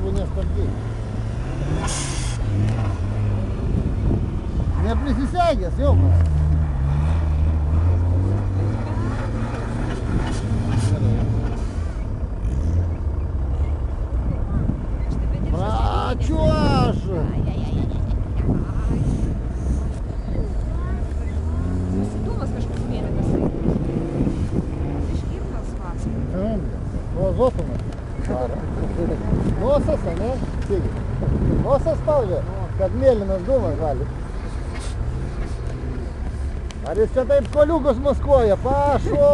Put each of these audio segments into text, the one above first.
svarbu nestabdyti. Neprisisegęs jau man. Pračiuoš! Susidumas kažkoks mėlynas. Iškirtas pats. Filosofuma. Nosas, ne? Sėgi. Nosas spaudžia, kad mėlynas dūmas gali. Ar jis čia taip koliukus maskuoja? Pašo!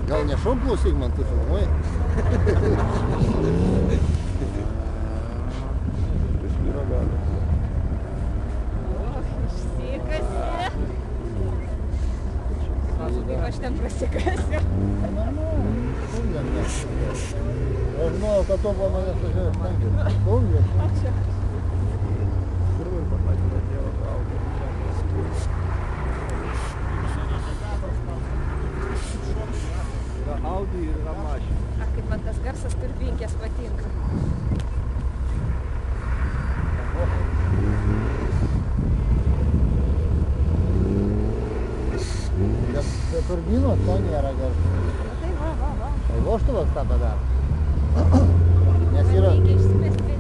Gal nešau klausyk man, tu filmuoji? Išsikasi. Kaip aš ten prasikasiu. Aš žinojau, kad to buvo manęs važiavęs tankis. Stumdės. Ačiū. Audi yra mašina. Ar kaip man tas garsas turbinkės patinka. Be turbinos to nėra garso. Tai va. Tai vožtuvas tą padaro. Nes yra... Reikia išsimesti